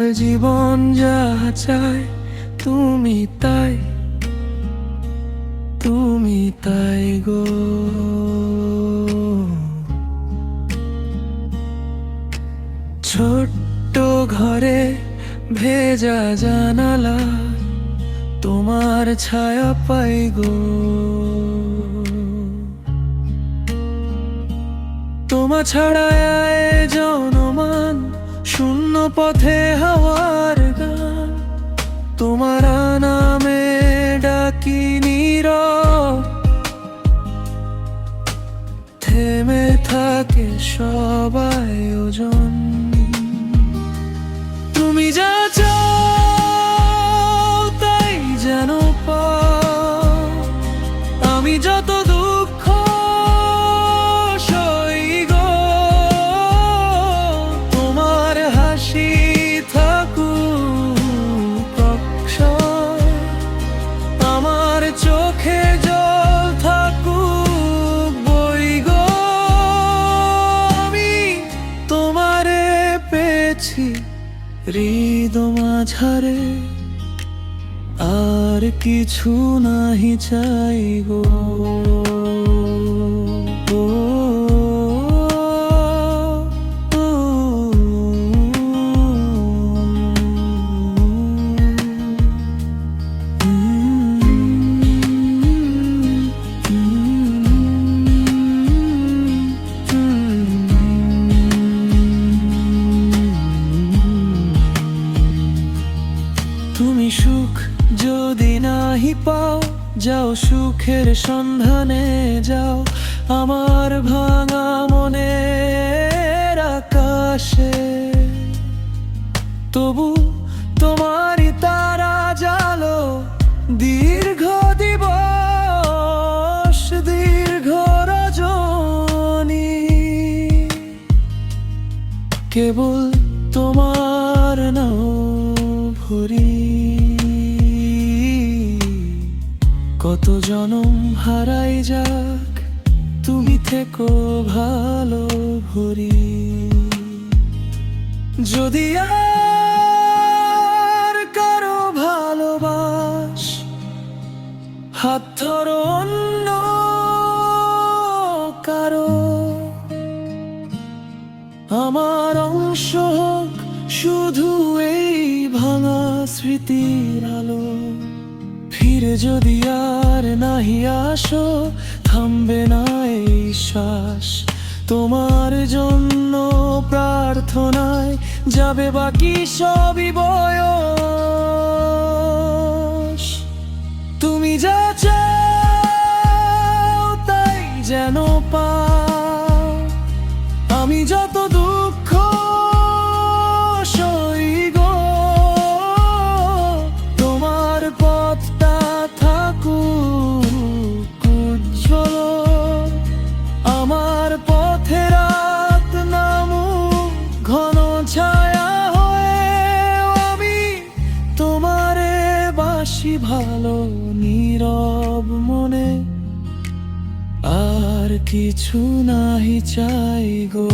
আমার জীবন যা চায় তুমি তাই, তুমি তাই গো। ছোট্ট ঘরে ভেজা জানালা তোমার ছায়া পাই গো। তোমার ছাড়া জনমান শূন্য পথে হাওয়ার গান, তোমার নামে ডাকি নীরব, থেমে থাকে সব আয়োজন। তুমি যা চাও তাই যেন পাও, আমি যত দুঃখ সই গো। তোমার হাসি থাকুক অক্ষয়, আমার চোখে জল থাকুক বই গো। আমি তোমারে পেয়েছি হৃদয় মাঝারে, আর কিছু নাহি চাই গো। তুমি সুখ যদি নাহি পাও, যাও সুখের সন্ধানে যাও আমার ভাঙা মনের আকাশে। তবু তোমারই তারা জালো দীর্ঘ দিবস, দীর্ঘ রজনী। কেবল তোমার নাও ভরি, কত জনম হারাই যাক তুমি থেকো ভালো ভরি। যদি আর কারো ভালোবাস, হাত ধরো অন্য কারো, আমার অংশ হোক শুধু এই ভাঙা স্মৃতির আলো। ফিরে যদি আর নাহি আসো, থামবে না এই শ্বাস। তোমার জন্য প্রার্থনায় যাবে বাকি সবই বয়স। তুমি যা চাও তাই যেন পাও, আমি যত দুঃখ সই গো। তোমার পথটা থাকুক উজ্জ্বল, আমার পথে রাত নামুক ঘন ছায়া হয়ে। আমি তোমারে বাসি ভালো নীরব মনে, আর কিছু নাহি চাই গো।